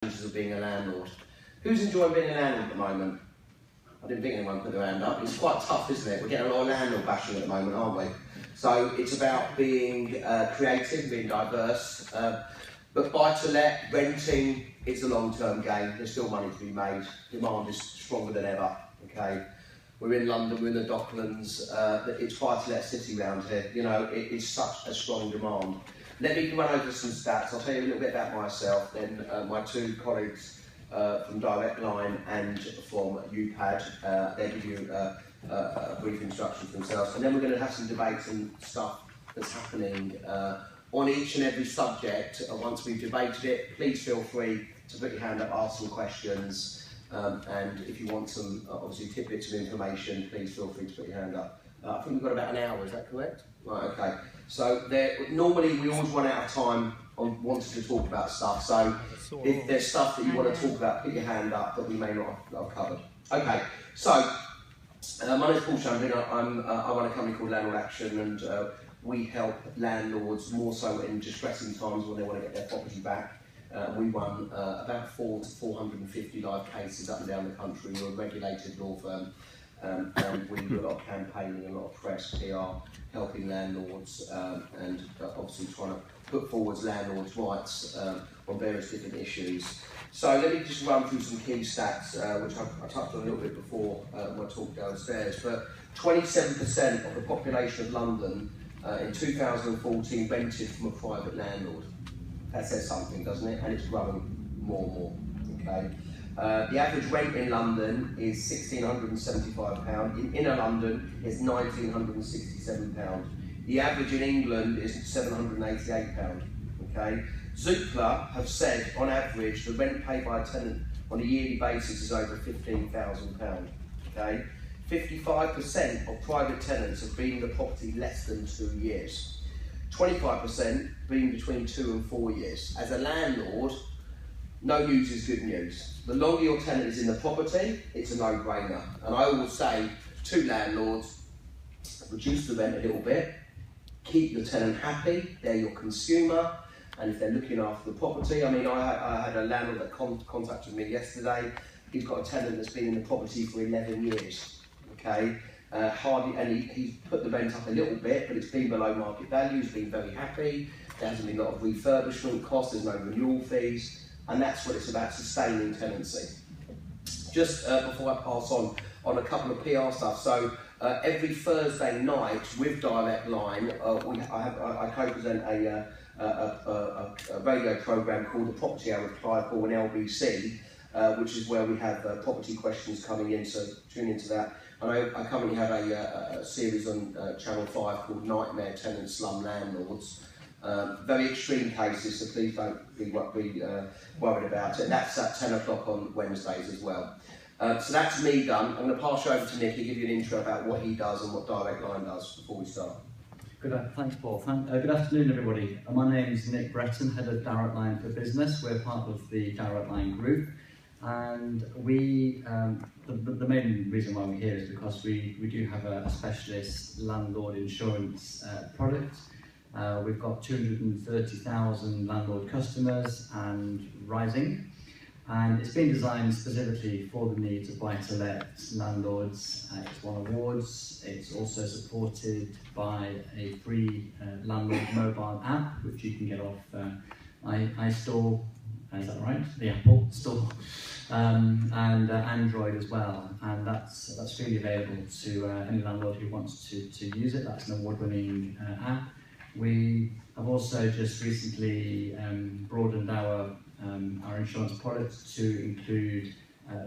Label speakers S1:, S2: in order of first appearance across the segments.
S1: of being a landlord. Who's enjoying being a landlord at the moment? I didn't think anyone put their hand up. It's quite tough, isn't it? We're getting a lot of landlord bashing at the moment, aren't we? So it's about being creative, being diverse. But buy-to-let, renting is a long-term game. There's still money to be made. Demand is stronger than ever. Okay, we're in London, we're in the Docklands. It's buy-to-let city around here. You know, it is such a strong demand. Let me run over some stats. I'll tell you a little bit about myself, then my two colleagues from Direct Line and from Upad, they'll give you a brief introduction to themselves, and then we're going to have some debates and stuff that's happening on each and every subject. Once we've debated it, please feel free to put your hand up, ask some questions, and if you want some obviously tidbits of information, please feel free to put your hand up. I think we've got about an hour, is that correct? Right, okay. So normally we always run out of time on wanting to talk about stuff, so if there's stuff that you want to talk about, put your hand up that we may not have covered. Okay, so my name is Paul Shamplina. I run a company called Landlord Action, and we help landlords more so in distressing times when they want to get their property back. We run about 400 to 450 live cases up and down the country. We're a regulated law firm. And we do a lot of campaigning, a lot of press, PR, helping landlords, and obviously trying to put forward landlords' rights on various different issues. So let me just run through some key stats, which I touched on a little bit before when I talked downstairs. But 27% of the population of London in 2014 rented from a private landlord. That says something, doesn't it? And it's growing more and more. Okay. The average rent in London is £1,675. In inner London, it's £1,967. The average in England is £788. Okay. Zoopla have said, on average, the rent paid by a tenant on a yearly basis is over £15,000. Okay. 55% of private tenants have been in the property less than 2 years. 25% been between 2 and 4 years. As a landlord, no news is good news. The longer your tenant is in the property, it's a no-brainer. And I will say to landlords, reduce the rent a little bit, keep the tenant happy, they're your consumer, and if they're looking after the property, I mean, I had a landlord that contacted me yesterday. He's got a tenant that's been in the property for 11 years, okay? He's put the rent up a little bit, but it's been below market value, he's been very happy, there hasn't been a lot of refurbishment costs, there's no renewal fees. And that's what it's about, sustaining tenancy. Just before I pass on a couple of PR stuff. So every Thursday night with Direct Line, I co-present a radio programme called the Property Hour with Clive Paul and LBC, which is where we have property questions coming in. So tune into that. And I currently have a series on Channel 5 called Nightmare Tenant Slum Landlords. Very extreme cases, so please don't be worried about it. That's at 10 o'clock on Wednesdays as well. So that's me done. I'm going to pass you over to Nick to give you an intro about what he does and what Direct Line does before we start.
S2: Thanks, Paul. Good afternoon, everybody. My name is Nick Breton, Head of Direct Line for Business. We're part of the Direct Line Group. And we, the main reason why we're here is because we do have a specialist landlord insurance product. We've got 230,000 landlord customers and rising, and it's been designed specifically for the needs of buy-to-let landlords. It's won awards. It's also supported by a free landlord mobile app, which you can get off iStore, is that right? The Apple Store, and Android as well, and that's freely available to any landlord who wants to use it. That's an award-winning app. We have also just recently broadened our insurance products to include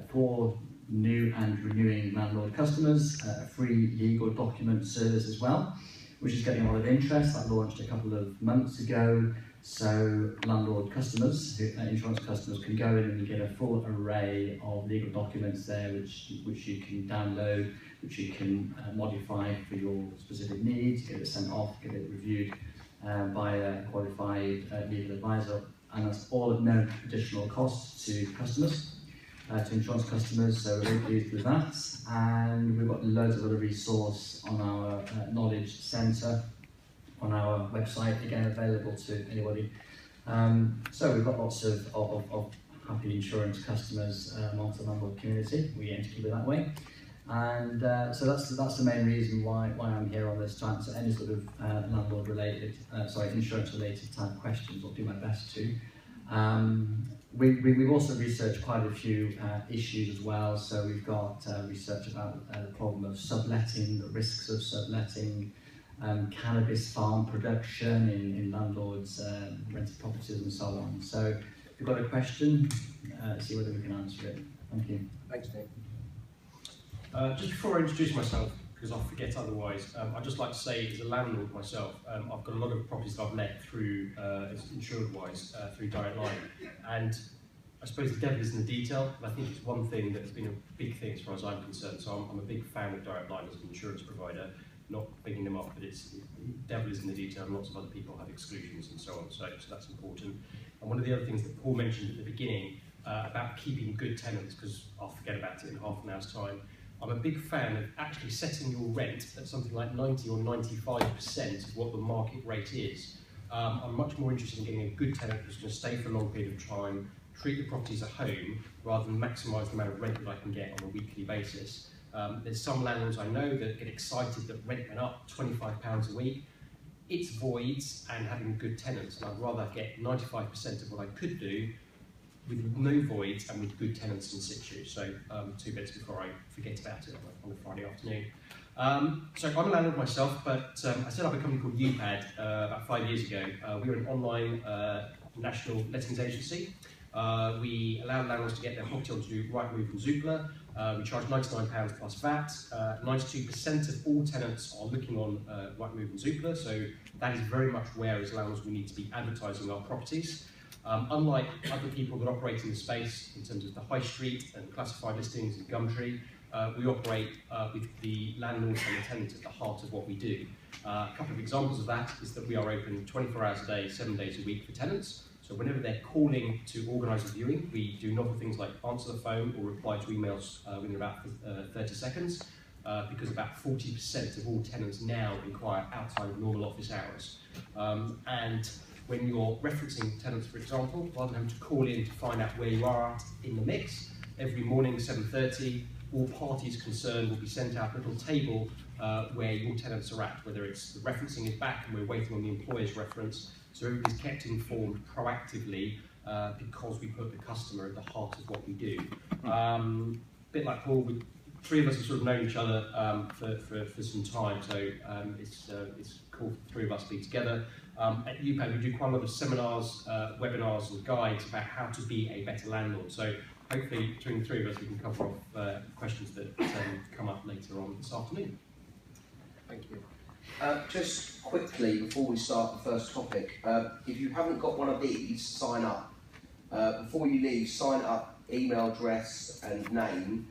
S2: for new and renewing landlord customers, a free legal document service as well, which is getting a lot of interest. That launched a couple of months ago, so landlord customers, insurance customers, can go in and get a full array of legal documents there, which you can download, which you can modify for your specific needs, get it sent off, get it reviewed by a qualified legal advisor, and that's all at no additional cost to customers, to insurance customers, so we're very pleased with that. And we've got loads of other resource on our knowledge centre on our website, again available to anybody. So we've got lots of happy insurance customers amongst the landlord community. We aim to keep it that way. And so that's the main reason why I'm here on this to answer any sort of insurance related type questions. I'll do my best to. We've also researched quite a few issues as well. So we've got research about the problem of subletting, the risks of subletting, cannabis farm production in landlords, rented properties and so on. So if you've got a question, see whether we can answer it. Thank you.
S1: Thanks, Nick.
S3: Just before I introduce myself, because I'll forget otherwise, I'd just like to say, as a landlord myself, I've got a lot of properties that I've let through, insured-wise, through Direct Line. And I suppose the devil is in the detail, but I think it's one thing that has been a big thing as far as I'm concerned. So I'm a big fan of Direct Line as an insurance provider, not bigging them up, but the devil is in the detail, and lots of other people have exclusions and so on, so that's important. And one of the other things that Paul mentioned at the beginning about keeping good tenants, because I'll forget about it in half an hour's time, I'm a big fan of actually setting your rent at something like 90 or 95% of what the market rate is. I'm much more interested in getting a good tenant who's going to stay for a long period of time, treat the property as a home, rather than maximise the amount of rent that I can get on a weekly basis. There's some landlords I know that get excited that rent went up £25 a week. It's voids and having good tenants, and I'd rather get 95% of what I could do with no voids and with good tenants in situ. So 2 bits before I forget about it on a Friday afternoon. So I'm a landlord myself, but I set up a company called Upad about 5 years ago. We were an online national lettings agency. We allow landlords to get their property onto Rightmove and Zoopla. We charge £99 plus VAT. 92% of all tenants are looking on Rightmove and Zoopla, so that is very much where, as landlords, we need to be advertising our properties. Unlike other people that operate in the space, in terms of the high street and classified listings and Gumtree, we operate with the landlords and the tenants at the heart of what we do. A couple of examples of that is that we are open 24 hours a day, 7 days a week for tenants. So whenever they're calling to organise a viewing, we do novel things like answer the phone or reply to emails within about 30 seconds, because about 40% of all tenants now inquire outside of normal office hours. And when you're referencing tenants, for example, rather than having to call in to find out where you are at in the mix, every morning 7:30, all parties concerned will be sent out a little table where your tenants are at, whether it's the referencing is back and we're waiting on the employer's reference, so everybody's kept informed proactively because we put the customer at the heart of what we do. A bit like Paul, three of us have sort of known each other for some time, so it's cool for the three of us to be together. At Upad, we do quite a lot of seminars, webinars and guides about how to be a better landlord. So hopefully between the three of us we can cover off questions that come up later on this afternoon.
S1: Thank you. Just quickly, before we start the first topic, if you haven't got one of these, sign up. Before you leave, sign up, email address and name.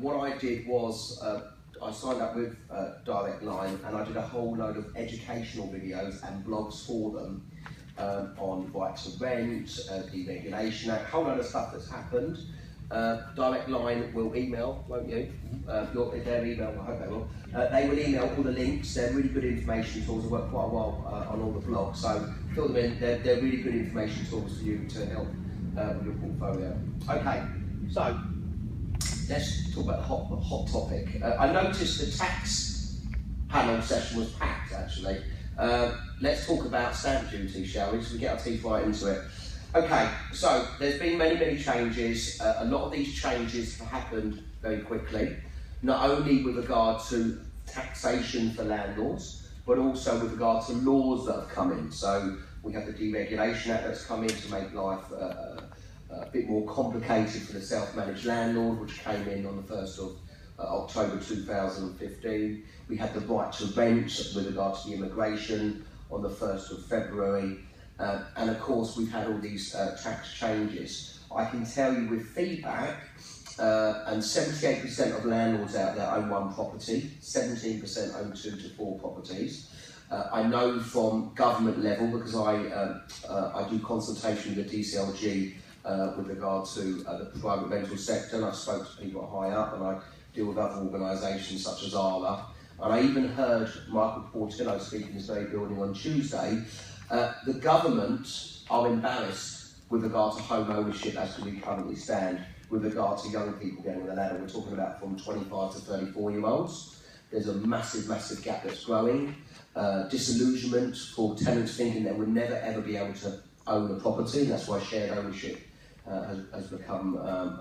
S1: What I did was I signed up with Direct Line and I did a whole load of educational videos and blogs for them on right to rent, deregulation, a whole load of stuff that's happened. Direct Line will email, won't you? Their email, I hope they will. They will email all the links. They're really good information tools. I worked quite a while on all the blogs, so fill them in. They're really good information tools for you to help with your portfolio. Okay, so let's talk about the hot topic. I noticed the tax panel session was packed, actually. Let's talk about stamp duty, shall we? So we get our teeth right into it. Okay, so there's been many changes. A lot of these changes have happened very quickly, not only with regard to taxation for landlords, but also with regard to laws that have come in. So we have the Deregulation Act that's come in to make life a bit more complicated for the self-managed landlord, which came in on the 1st of October 2015. We had the right to rent with regard to the immigration on the 1st of February. And of course, we've had all these tax changes. I can tell you with feedback, and 78% of landlords out there own one property, 17% own 2 to 4 properties. I know from government level, because I do consultation with the DCLG with regard to the private rental sector, and I've spoken to people high up, and I deal with other organisations such as ALA. And I even heard Michael Portillo speaking in this very building on Tuesday. The government are embarrassed with regard to home ownership as we currently stand, with regard to young people getting on the ladder. We're talking about from 25 to 34-year-olds. There's a massive, massive gap that's growing. Disillusionment for tenants thinking they will never ever be able to own a property. That's why shared ownership has become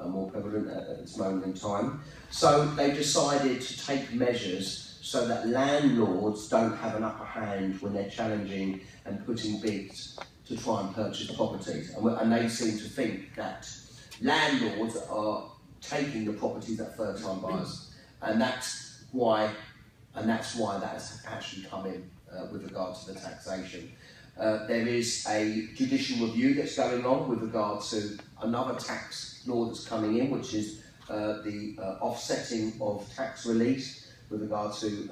S1: more prevalent at this moment in time. So they decided to take measures so that landlords don't have an upper hand when they're challenging and putting bids to try and purchase properties. And they seem to think that landlords are taking the properties that first-time buyers, and that's why that has actually come in with regard to the taxation. There is a judicial review that's going on with regard to another tax law that's coming in, which is the offsetting of tax release with regard to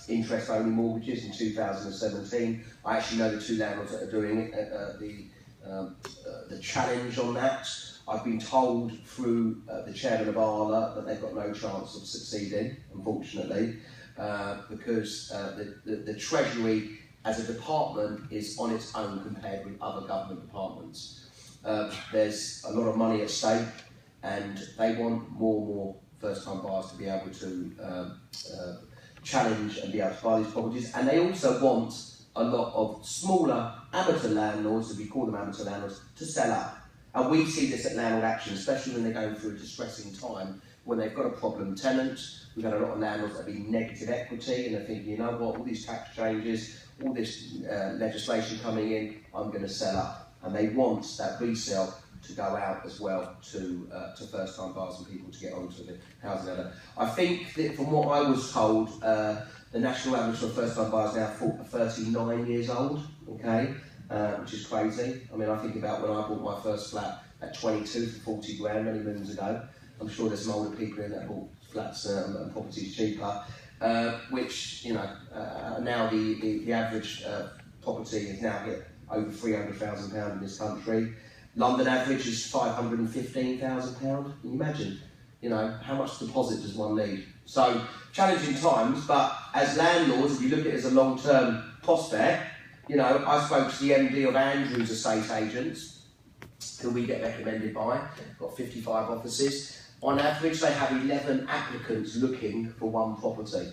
S1: interest-only mortgages in 2017. I actually know the two landlords that are doing it, the challenge on that. I've been told through the chairman of Arla that they've got no chance of succeeding, unfortunately, because the Treasury as a department is on its own compared with other government departments. There's a lot of money at stake, and they want more and more first-time buyers to be able to challenge and be able to buy these properties, and they also want a lot of smaller amateur landlords, as we call them amateur landlords, to sell up. And we see this at Landlord Action, especially when they're going through a distressing time, when they've got a problem tenant. We've had a lot of landlords that have been negative equity, and they're thinking, you know what, all these tax changes, all this legislation coming in, I'm going to sell up. And they want that resale to go out as well to first-time buyers and people to get onto the housing ladder. I think that from what I was told, the national average for first-time buyers now 39 years old, okay, which is crazy. I mean, I think about when I bought my first flat at 22 for 40 grand many moons ago. I'm sure there's some older people in that bought flats and properties cheaper, which, you know, now the average property is now hit over £300,000 in this country. London average is £515,000. Can you imagine? You know, how much deposit does one need? So, challenging times, but as landlords, if you look at it as a long-term prospect, you know, I spoke to the MD of Andrews Estate Agents, who we get recommended by, got 55 offices. On average, they have 11 applicants looking for one property.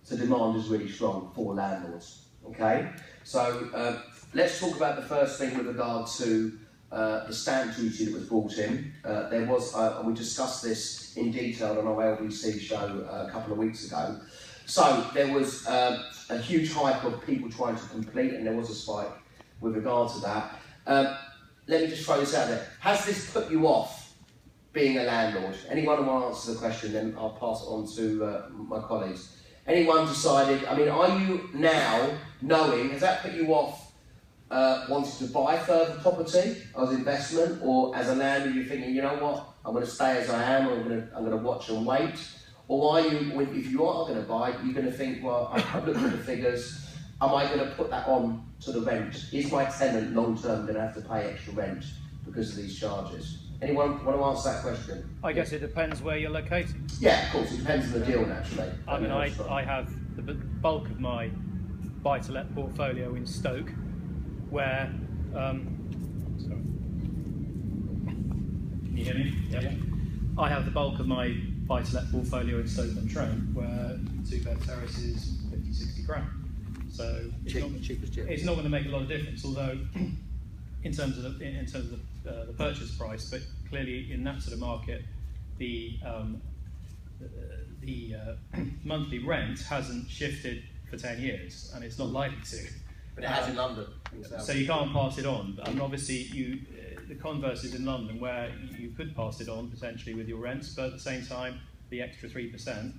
S1: So demand is really strong for landlords, okay? So let's talk about the first thing with regard to the stamp duty that was brought in. There was, we discussed this in detail on our LBC show a couple of weeks ago. So there was a huge hype of people trying to complete, and there was a spike with regard to that. Let me just throw this out there. Has this put you off being a landlord? Anyone who want to answer the question, then I'll pass it on to my colleagues. Anyone decided, I mean, are you now knowing, has that put you off wanting to buy further property as investment, or as a landlord you're thinking, you know what, I'm going to stay as I am, or I'm going to watch and wait? Or are you, if you are going to buy, you're going to think, well, I've looked at the figures, am I going to put that on to the rent? Is my tenant long-term going to have to pay extra rent because of these charges? Anyone want to answer that question?
S4: I guess it depends where you're located.
S1: Yeah, of course, it depends on the deal, naturally.
S4: I mean, I have the bulk of my buy-to-let portfolio in Stoke, where, sorry, can you hear me? Yeah. I have the bulk of my buy-to-let portfolio in Stoke-on-Trent, where two-bed terrace is 50, 60 grand. So it's not going to make a lot of difference, although in terms of the purchase price, but clearly in that sort of market, the monthly rent hasn't shifted for 10 years, and it's not likely to.
S1: But it has in London.
S4: So you can't pass it on. And obviously, the converse is in London, where you could pass it on potentially with your rents, but at the same time, the extra 3%,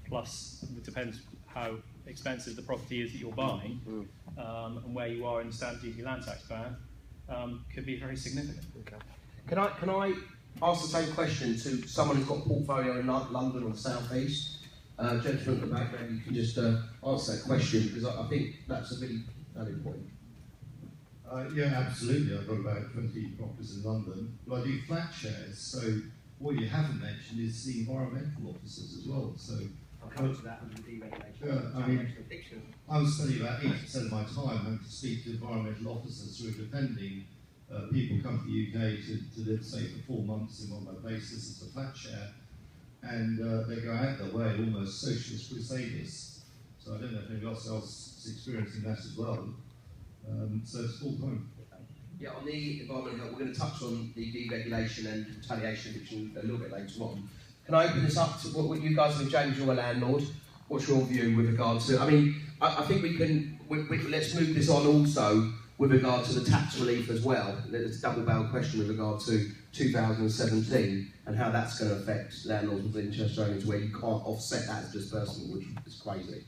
S4: plus it depends how expensive the property is that you're buying, and where you are in the stamp duty land tax band, could be very significant.
S1: Okay. Can I ask the same question to someone who's got a portfolio in London or the South East? Gentleman at the back, maybe you can just answer that question, because I think that's a really valid point.
S5: Yeah, absolutely. I've got about 20 properties in London, but I do flat shares. So what you haven't mentioned is the environmental officers as well. So
S6: I'll come to that under the deregulation.
S5: Yeah, I mean, I'm spending about 80% of my time having to speak to environmental officers who are defending people come to the UK to live, say, for 4 months in one of my places as a flat share, and they go out their way, almost socialist crusaders. So I don't know if anybody else is experiencing that as well. So it's full time.
S1: Yeah, on the environmental health, we're going to touch on the deregulation and retaliation eviction a little bit later on. Can I open this up to what you guys have, James, you're a landlord. What's your view with regard to, I mean, I think we can, let's move this on also with regard to the tax relief as well. There's a double-barrel question with regard to 2017 and how that's going to affect landlords with interest only, to where you can't offset that as disbursement, which is crazy.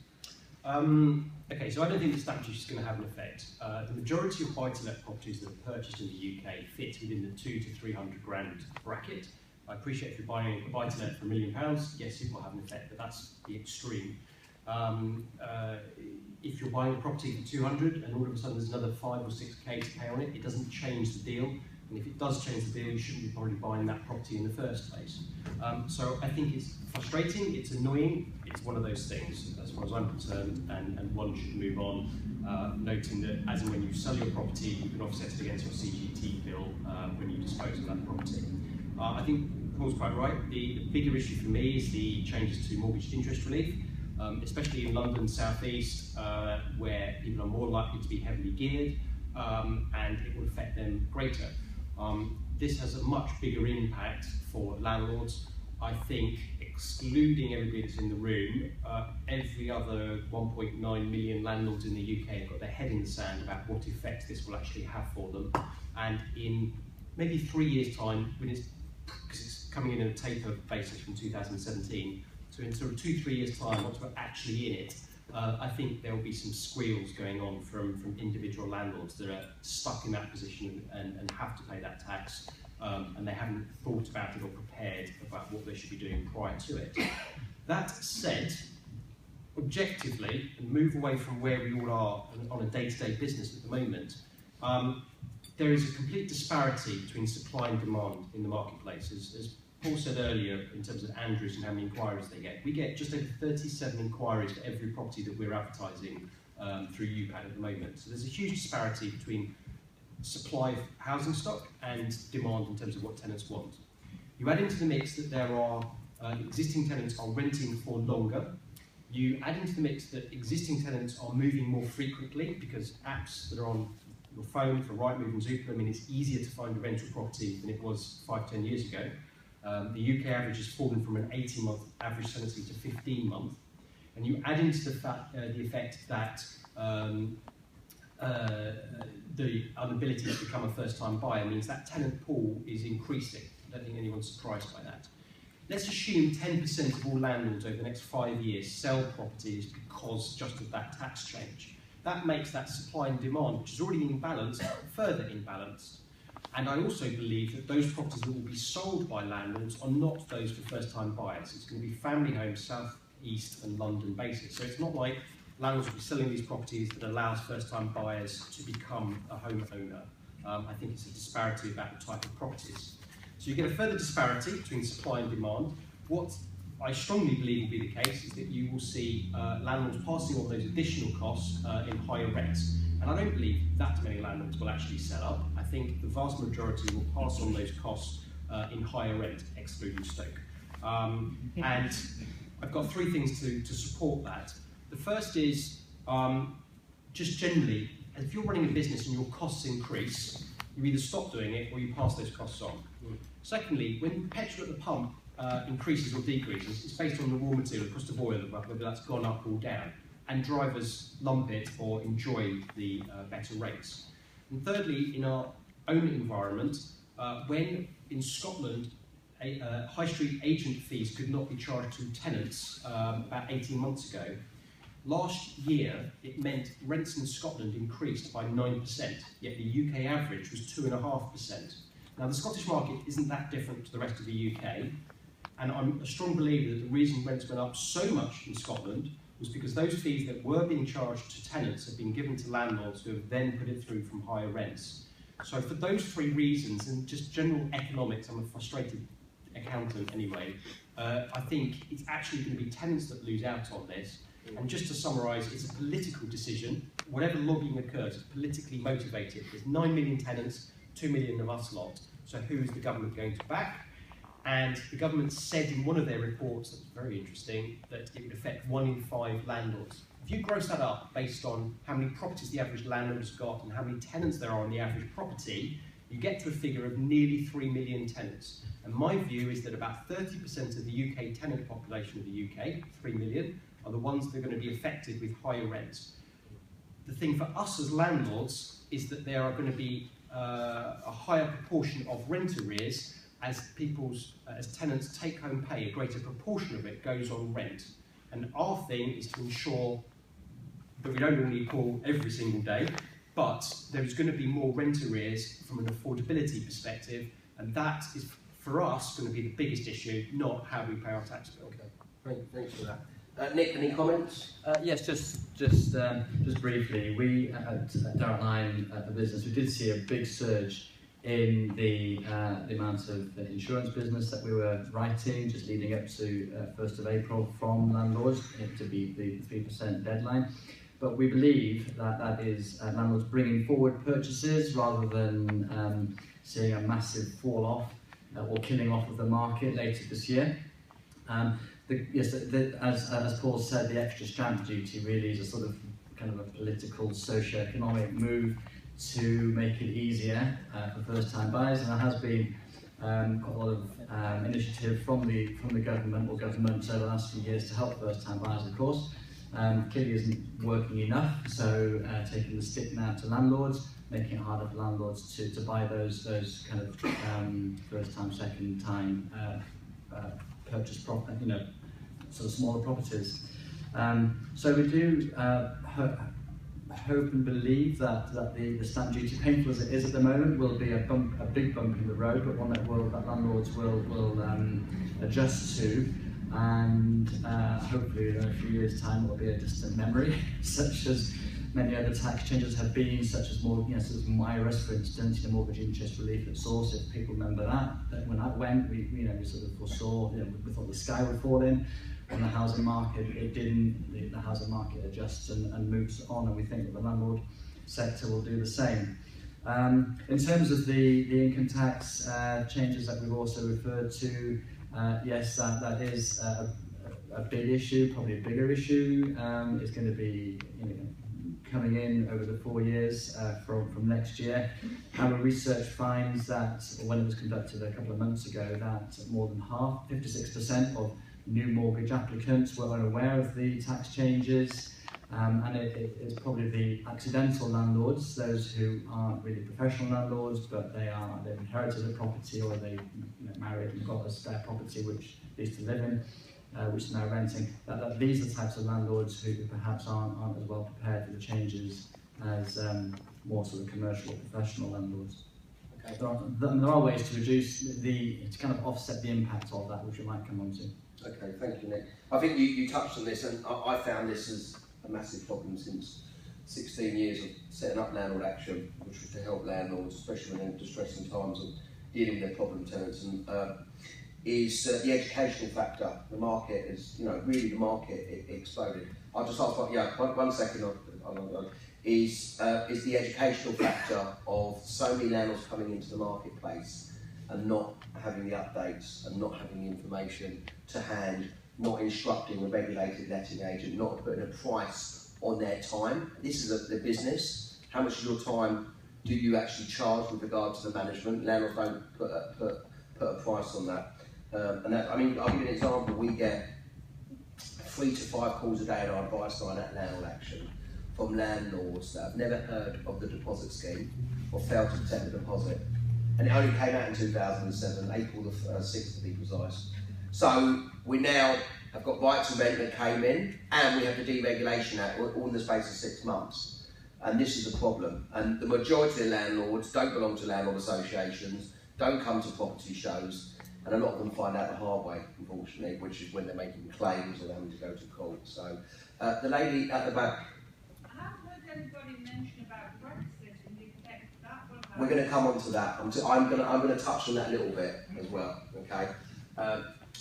S3: Okay, so I don't think the statute is going to have an effect. The majority of buy-to-let properties that are purchased in the UK fit within the 200 to 300 grand bracket. I appreciate if you're buying a buy-to-let for £1 million, yes, it will have an effect, but that's the extreme. If you're buying a property for 200 and all of a sudden there's another 5 or 6k to pay on it, it doesn't change the deal. And if it does change the deal, you shouldn't be probably buying that property in the first place. So I think it's frustrating, it's annoying, it's one of those things, as far as I'm concerned, and one should move on, noting that as and when you sell your property, you can offset it against your CGT bill when you dispose of that property. I think Paul's quite right. The bigger issue for me is the changes to mortgage interest relief, especially in London South East, where people are more likely to be heavily geared, and it will affect them greater. This has a much bigger impact for landlords. I think, excluding everybody that's in the room, every other 1.9 million landlords in the UK have got their head in the sand about what effect this will actually have for them. And in maybe 3 years' time, because it's coming in a taper basis from 2017, so in sort of 2-3 years' time, once we're actually in it, I think there will be some squeals going on from individual landlords that are stuck in that position and have to pay that tax, and they haven't thought about it or prepared about what they should be doing prior to it. That said, objectively, and move away from where we all are on a day-to-day business at the moment, there is a complete disparity between supply and demand in the marketplace. As Paul said earlier, in terms of Andrews and how many inquiries they get, we get just over 37 inquiries for every property that we're advertising through Upad at the moment. So there's a huge disparity between supply of housing stock and demand in terms of what tenants want. You add into the mix that there are existing tenants are renting for longer. You add into the mix that existing tenants are moving more frequently because apps that are on your phone for Rightmove and Zoopla, I mean, it's easier to find a rental property than it was 5-10 years ago. The UK average has fallen from an 18-month average tenancy to 15-month. And you add into the effect that the inability to become a first-time buyer means that tenant pool is increasing. I don't think anyone's surprised by that. Let's assume 10% of all landlords over the next 5 years sell properties because just of that tax change. That makes that supply and demand, which is already imbalanced, further imbalanced. And I also believe that those properties that will be sold by landlords are not those for first-time buyers. It's going to be family homes, South East and London basis. So it's not like landlords will be selling these properties that allows first-time buyers to become a homeowner. I think it's a disparity about the type of properties. So you get a further disparity between supply and demand. What I strongly believe will be the case is that you will see landlords passing on those additional costs in higher rents. And I don't believe that many landlords will actually sell up. I think the vast majority will pass on those costs in higher rent, excluding Stoke. And I've got 3 things to support that. The first is, just generally, if you're running a business and your costs increase, you either stop doing it or you pass those costs on. Secondly, when petrol at the pump increases or decreases, it's based on the raw material, the cost of oil, whether that's gone up or down. And drivers lump it or enjoy the better rates. And thirdly, in our own environment, when in Scotland, high street agent fees could not be charged to tenants about 18 months ago, last year it meant rents in Scotland increased by 9%, yet the UK average was 2.5%. Now the Scottish market isn't that different to the rest of the UK, and I'm a strong believer that the reason rents went up so much in Scotland was because those fees that were being charged to tenants have been given to landlords who have then put it through from higher rents. So for those 3 reasons, and just general economics, I'm a frustrated accountant anyway, I think it's actually going to be tenants that lose out on this. And just to summarise, it's a political decision. Whatever lobbying occurs is politically motivated. There's 9 million tenants, 2 million of us lot, so who is the government going to back? And the government said in one of their reports, that was very interesting, that it would affect 1 in 5 landlords. If you gross that up based on how many properties the average landlord's got and how many tenants there are on the average property, you get to a figure of nearly 3 million tenants. And my view is that about 30% of the UK tenant population of the UK, 3 million, are the ones that are going to be affected with higher rents. The thing for us as landlords is that there are going to be a higher proportion of rent arrears as tenants' take-home pay, a greater proportion of it goes on rent. And our thing is to ensure that we don't only call every single day, but there's going to be more rent arrears from an affordability perspective, and that is, for us, going to be the biggest issue, not how we pay our tax bill.
S1: Okay, thanks for that. Nick, any comments?
S2: Yes, just briefly. We at Direct Line, the business, we did see a big surge in the amount of insurance business that we were writing, just leading up to 1st of April from landlords to be the 3% deadline. But we believe that that is landlords bringing forward purchases rather than seeing a massive fall off or killing off of the market later this year. As Paul said, the extra stamp duty really is a sort of kind of a political, socio-economic move to make it easier for first-time buyers, and there has been quite a lot of initiative from the government or governments over the last few years to help first-time buyers, of course. Clearly isn't working enough, so taking the stick now to landlords, making it harder for landlords to buy those kind of first-time, second-time purchase property, sort of smaller properties. So we do hope and believe that the stamp duty, painful as it is at the moment, will be a big bump in the road, but one that landlords will adjust to, and hopefully in a few years' time it will be a distant memory, such as many other tax changes have been, such as more, sort of MIRAS, for instance, mortgage interest relief at source. If people remember that when that went, we sort of foresaw, we thought the sky would fall in. On the housing market, it didn't. The housing market adjusts and moves on, and we think that the landlord sector will do the same. In terms of the income tax changes that we've also referred to, yes, that is a big issue, probably a bigger issue. It's going to be coming in over the 4 years from next year. Our research finds that, when it was conducted a couple of months ago, that more than half, 56% of new mortgage applicants were unaware of the tax changes, and it's probably the accidental landlords, those who aren't really professional landlords, but they've inherited a property, or they married and got a spare property which they used to live in, which is now renting. These are the types of landlords who perhaps aren't as well prepared for the changes as more sort of commercial or professional landlords. Okay. There are ways to reduce to kind of offset the impact of that, which we might come on to.
S1: Okay, thank you, Nick. I think you touched on this, and I found this as a massive problem since 16 years of setting up Landlord Action, which was to help landlords, especially when they're in distressing times, and dealing with their problem tenants. And is the educational factor. The market is, really the market exploded. I'll just ask, one second. Is the educational factor of so many landlords coming into the marketplace and not having the updates and not having the information to hand, not instructing a regulated letting agent, not putting a price on their time. This is the business. How much of your time do you actually charge with regard to the management? Landlords don't put a price on that. I'll give you an example. We get 3 to 5 calls a day on our advice line at Landlord Action from landlords that have never heard of the deposit scheme or failed to protect the deposit. And it only came out in 2007, April the 6th to be precise. So we now have got right to rent that came in, and we have the Deregulation Act all in the space of 6 months. And this is a problem. And the majority of landlords don't belong to landlord associations, don't come to property shows, and a lot of them find out the hard way, unfortunately, which is when they're making claims or having to go to court. So the lady at the back.
S7: I haven't heard anybody mention about Brexit and the effect that will have.
S1: We're going to come on to that. I'm going to touch on that a little bit as well, okay?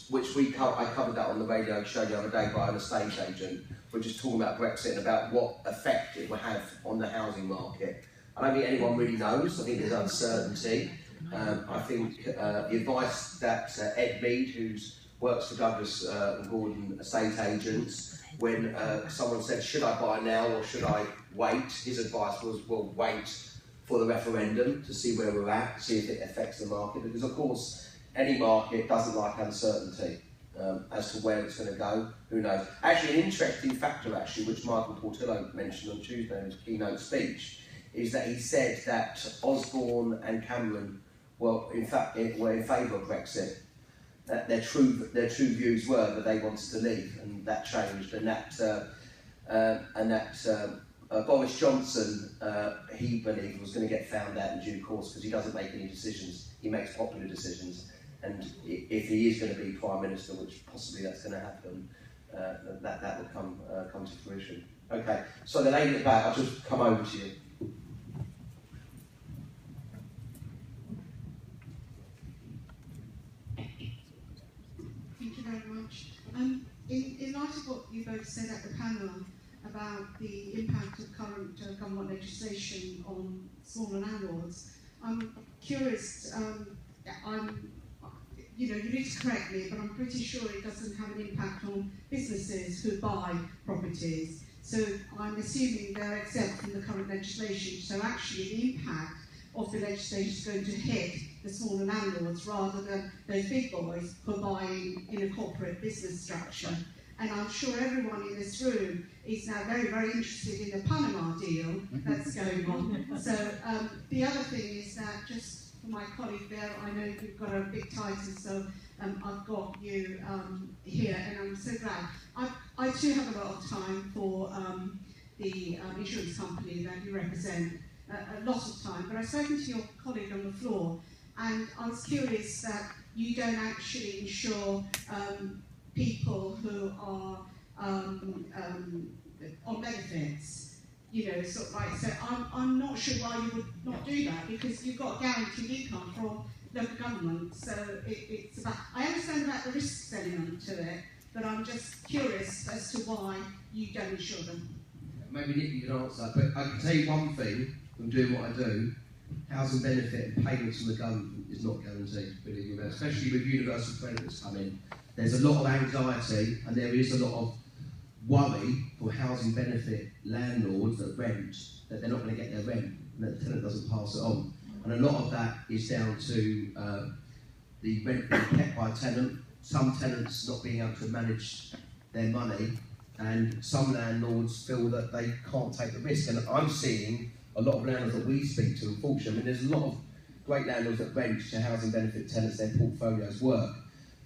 S1: Which I covered that on the radio show the other day by an estate agent. We're just talking about Brexit and about what effect it will have on the housing market. I don't think anyone really knows. I think there's uncertainty. I think the advice that Ed Mead, who works for Douglas and Gordon estate agents, when someone said, should I buy now or should I wait? His advice was, well, wait for the referendum to see where we're at, see if it affects the market, because of course any market doesn't like uncertainty as to where it's going to go. Who knows? Actually, an interesting factor, which Michael Portillo mentioned on Tuesday in his keynote speech, is that he said that Osborne and Cameron were in favour of Brexit. That their true views were that they wanted to leave, and that changed, and that Boris Johnson, he believed, was going to get found out in due course, because he doesn't make any decisions, he makes popular decisions, and if he is going to be Prime Minister, which possibly that's going to happen, that will come to fruition. Okay, so the lady at the back, I'll just come over to you.
S8: Thank you very much. In light of what you both said at the panel about the impact of current government legislation on smaller landlords, I'm curious, you need to correct me, but I'm pretty sure it doesn't have an impact on businesses who buy properties. So I'm assuming they're exempt from the current legislation. So actually the impact of the legislation is going to hit the smaller landlords rather than those big boys who are buying in a corporate business structure. And I'm sure everyone in this room is now very, very interested in the Panama deal that's going on. So the other thing is that, just for my colleague there, I know you've got a big title, so I've got you here, and I'm so glad. I too have a lot of time for the insurance company that you represent, a lot of time, but I've spoken to your colleague on the floor, and I was curious that you don't actually insure people who are on benefits, sort of like, so I'm not sure why you would not do that, because you've got guaranteed income from local government, so it's about, I understand about the risks element to it, but I'm just curious as to why you don't insure them.
S1: Maybe Nick, you can answer that, but I can tell you one thing from doing what I do: housing benefit and payments from the government is not guaranteed, believe me, especially with universal credit that's come in. There's a lot of anxiety and there is a lot of worry for housing benefit landlords that rent, that they're not going to get their rent and that the tenant doesn't pass it on. And a lot of that is down to the rent being kept by a tenant, some tenants not being able to manage their money, and some landlords feel that they can't take the risk. And I'm seeing a lot of landlords that we speak to, unfortunately, there's a lot of great landlords that rent to housing benefit tenants, their portfolios work.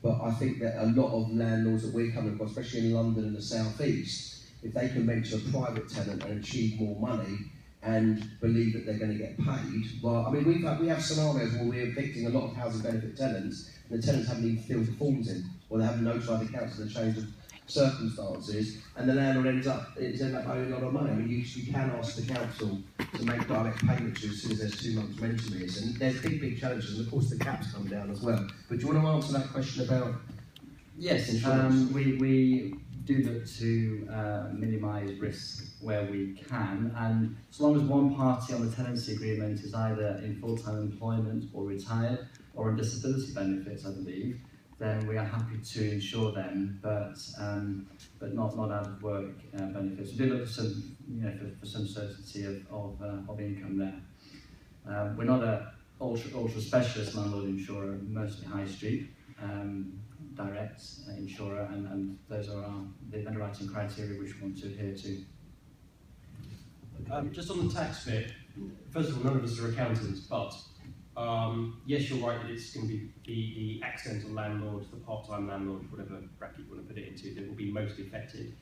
S1: But I think that a lot of landlords that we're coming across, especially in London and the South East, if they can rent to a private tenant and achieve more money and believe that they're going to get paid, well, I mean, we have scenarios where we're evicting a lot of housing benefit tenants, and the tenants haven't even filled the forms in, or they haven't notified the council of the change of circumstances, and the landlord ends up owing a lot of money. I mean, you can ask the council to make direct payments as soon as there's 2 months rent arrears, and there's big challenges, and of course the caps come down as well. But do you want to answer that question about?
S2: Yes, we do look to minimise risk where we can, and as long as one party on the tenancy agreement is either in full-time employment or retired or on disability benefits, I believe, then we are happy to insure them, but not out of work benefits. We do look for some, for some certainty of income there. We're not a ultra specialist landlord insurer, mostly high street, direct insurer, and those are the underwriting criteria which we want to adhere to.
S3: Just on the tax bit, first of all, none of us are accountants, but yes, you're right that it's going to be the accidental landlord, the part-time landlord, whatever bracket you want to put it into, that will be most affected.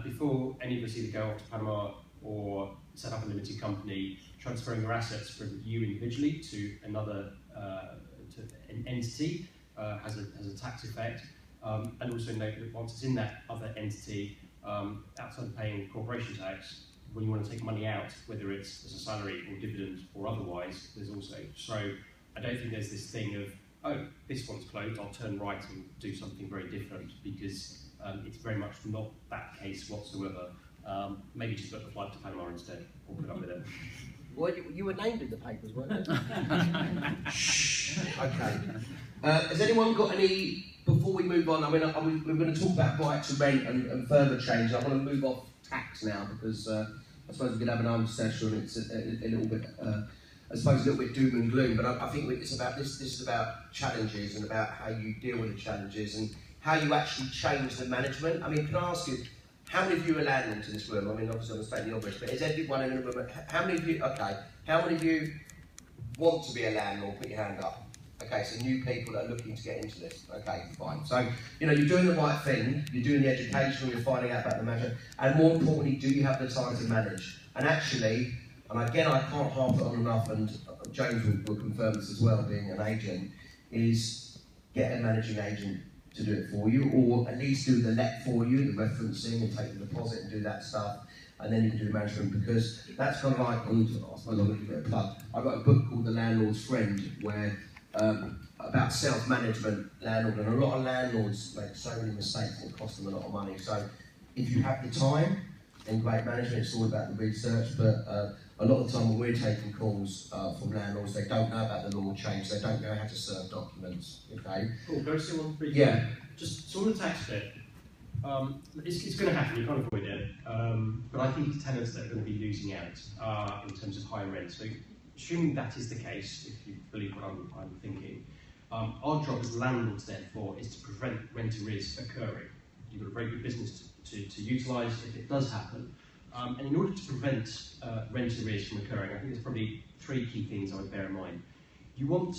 S3: Before any of us either go off to Panama or set up a limited company, transferring your assets from you individually to another to an entity has a tax effect. And also note that once it's in that other entity, outside of paying corporation tax, when you want to take money out, whether it's as a salary or dividend or otherwise, there's also. So I don't think there's this thing of, oh, this one's closed, I'll turn right and do something very different, because it's very much not that case whatsoever. Maybe just book a flight to Panama instead, or put up with it.
S1: Well, you were named in the papers, weren't you? Shh. Okay. Has anyone got any, before we move on, I mean, we're going to talk about right to rent and further change. I want to move off tax now because I suppose we could have an own session and it's a little bit, I suppose a little bit doom and gloom, but I think it's about this is about challenges and about how you deal with the challenges and how you actually change the management. I mean, can I ask you, how many of you are landlords in this room? I mean, obviously I'm stating the obvious, but is everyone in the room, how many of you, okay, how many of you want to be a landlord? Put your hand up. Okay, so new people that are looking to get into this. Okay, fine. So, you know, you're doing the right thing, you're doing the education, you're finding out about the management, and more importantly, do you have the time to manage? And actually, and again, I can't harp it on enough, and James will confirm this as well, being an agent, is get a managing agent to do it for you, or at least do the let for you, the referencing, and take the deposit and do that stuff, and then you can do the management, because that's kind of like, I suppose I'm going to give it a plug. I've got a book called The Landlord's Friend, where about self-management landlord, and a lot of landlords make so many mistakes and it costs them a lot of money. So if you have the time, then great management, it's all about the research, but a lot of the time when we're taking calls from landlords, they don't know about the law change, they don't know how to serve documents, okay?
S3: Cool, go see one briefly.
S1: Yeah.
S3: Just on the tax bit, it's going to happen, you can't avoid it, but I think it's tenants that are going to be losing out in terms of higher rent. So assuming that is the case, if you believe what I'm thinking, our job as landlords, therefore, is to prevent rent arrears occurring. You've got a very good business to utilise if it does happen. And in order to prevent rent arrears from occurring, I think there's probably three key things I would bear in mind. You want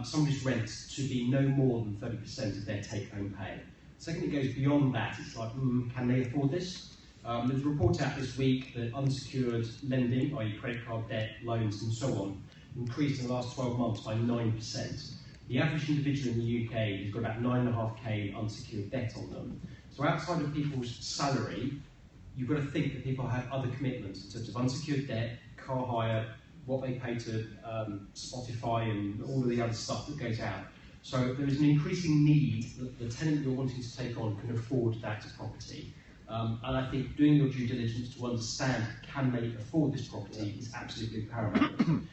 S3: somebody's rent to be no more than 30% of their take-home pay. Second, it goes beyond that. It's like, can they afford this? There's a report out this week that unsecured lending, i.e. credit card debt, loans and so on, increased in the last 12 months by 9%. The average individual in the UK has got about 9.5k unsecured debt on them. So outside of people's salary, you've got to think that people have other commitments in terms of unsecured debt, car hire, what they pay to Spotify and all of the other stuff that goes out. So there is an increasing need that the tenant you're wanting to take on can afford that property. And I think doing your due diligence to understand can they afford this property is absolutely paramount.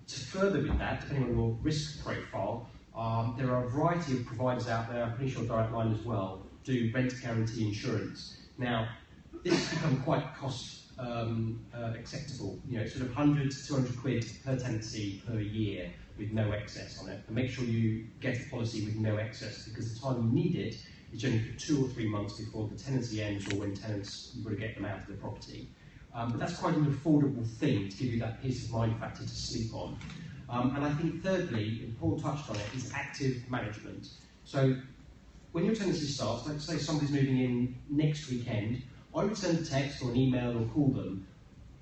S3: To further with that, depending on your risk profile, there are a variety of providers out there, I'm pretty sure Direct Line as well, do rent guarantee insurance. Now, this has become quite cost acceptable, you know, sort of 100 to 200 quid per tenancy per year with no excess on it. And make sure you get a policy with no excess, because the time you need it is generally for 2 or 3 months before the tenancy ends, or when tenants, you've got to get them out of the property. But that's quite an affordable thing to give you that peace of mind factor to sleep on. And I think thirdly, and Paul touched on it, is active management. So when your tenancy starts, let's say somebody's moving in next weekend, I would send a text or an email or call them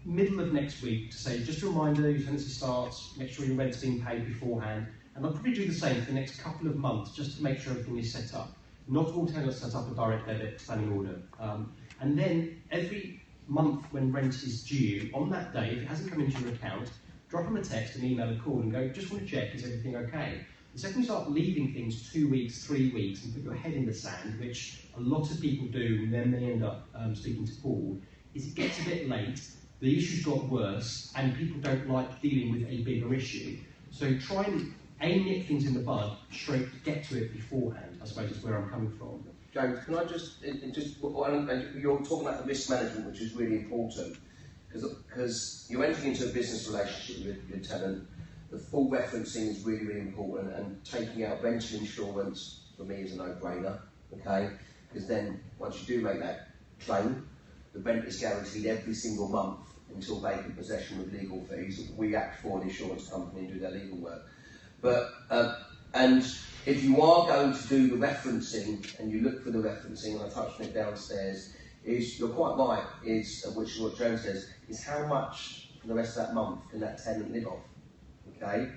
S3: middle of next week to say, just a reminder, your tenancy starts, make sure your rent's being paid beforehand. And I'll probably do the same for the next couple of months, just to make sure everything is set up. Not all tenants set up a direct debit standing order. And then every month when rent is due, on that day, if it hasn't come into your account, drop them a text, an email, a call, and go, just want to check, is everything okay? The second you start leaving things 2 weeks, 3 weeks, and put your head in the sand, which a lot of people do, and then they end up speaking to Paul, is it gets a bit late, the issue's got worse, and people don't like dealing with a bigger issue. So try and nip things in the bud, straight, get to it beforehand, I suppose is where I'm coming from.
S1: James, can I just you're talking about the risk management, which is really important, because you're entering into a business relationship with your tenant. The full referencing is really, really important, and taking out rental insurance for me is a no-brainer, okay? Because then once you do make that claim, the rent is guaranteed every single month until vacant possession with legal fees. We act for the insurance company and do their legal work. But and if you are going to do the referencing and you look for the referencing, and I touched on it downstairs, is you're quite right, is which is what Joe says, is how much for the rest of that month can that tenant live off? Okay,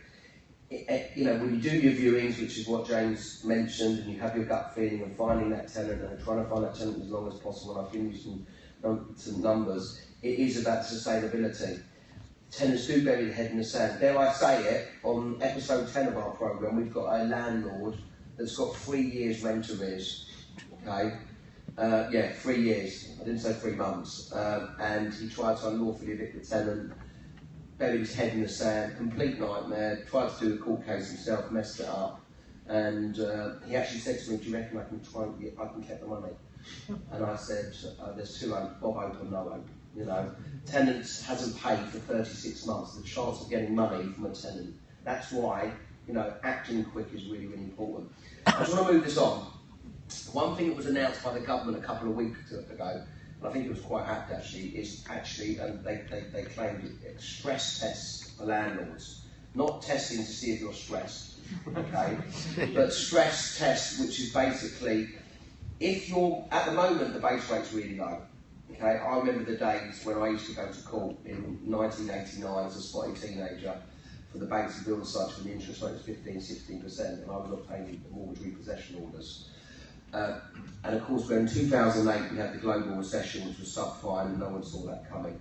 S1: you know, when you do your viewings, which is what James mentioned, and you have your gut feeling of finding that tenant and trying to find that tenant as long as possible, and I've given you some numbers, it is about sustainability. Tenants do bury their head in the sand. Dare I say it, on episode 10 of our programme, we've got a landlord that's got 3 years rent arrears, okay? 3 years, I didn't say 3 months, and he tried to unlawfully evict the tenant. buried his head in the sand, complete nightmare, tried to do a court case himself, messed it up, and he actually said to me, do you reckon I can get the money? And I said, there's two hope, Bob open, no hope. You know, tenants hasn't paid for 36 months, the chance of getting money from a tenant. That's why, you know, acting quick is really, really important. I just want to move this on. One thing that was announced by the government a couple of weeks ago, and I think it was quite apt actually, is actually, they claimed it, stress tests for landlords. Not testing to see if you're stressed, okay? But stress tests, which is basically, if you're, at the moment the base rate's really low. Okay, I remember the days when I used to go to court in 1989 as a spotty teenager for the banks and builder sites when the interest rate was 15–16% and I was obtaining mortgage repossession orders. And of course, when in 2008 we had the global recession, which was subprime, and no one saw that coming.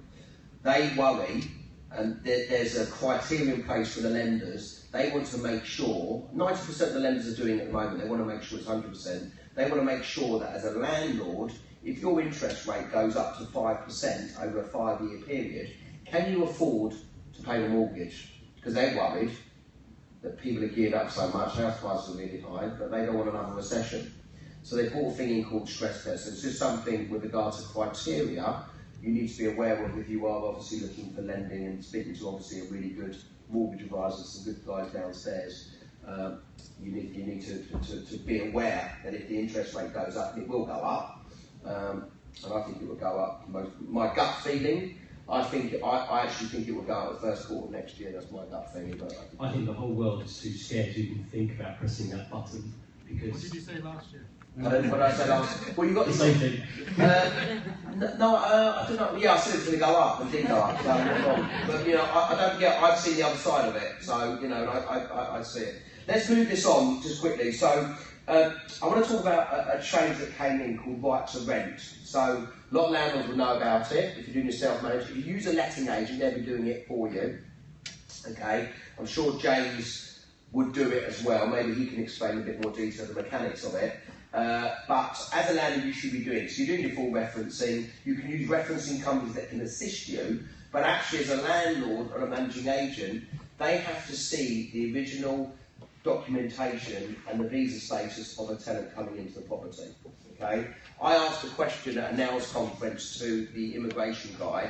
S1: They worry, and there's a criteria in place for the lenders. They want to make sure, 90% of the lenders are doing it at the moment, they want to make sure it's 100%. They want to make sure that as a landlord, if your interest rate goes up to 5% over a 5-year period, can you afford to pay the mortgage? Because they're worried that people are geared up so much, house prices are really high, that they don't want another recession. So they brought a thing in called stress test. So it's just something with regards to criteria you need to be aware of if you are obviously looking for lending and speaking to obviously a really good mortgage advisor, some good guys downstairs. You need to be aware that if the interest rate goes up, it will go up. And I think it will go up. My gut feeling, I actually think it will go up the first quarter of next year. That's my gut feeling. But
S3: I think the whole world is too scared to even think about pressing that button because.
S6: What did you say last year?
S1: What did I say last? Well, you got
S3: the same thing.
S1: No, I don't know. Yeah, I said it's going to go up and did go up. So but you know, I don't forget. I've seen the other side of it. So you know, I see it. Let's move this on just quickly. So. I want to talk about a change that came in called right to rent. So a lot of landlords will know about it. If you're doing your self-managed, if you use a letting agent, they'll be doing it for you. Okay, I'm sure James would do it as well. Maybe he can explain a bit more detail the mechanics of it. But as a landlord, you should be doing it. So you're doing your full referencing. You can use referencing companies that can assist you. But actually, as a landlord or a managing agent, they have to see the original documentation and the visa status of a tenant coming into the property. Okay, I asked a question at a NOWS conference to the immigration guy,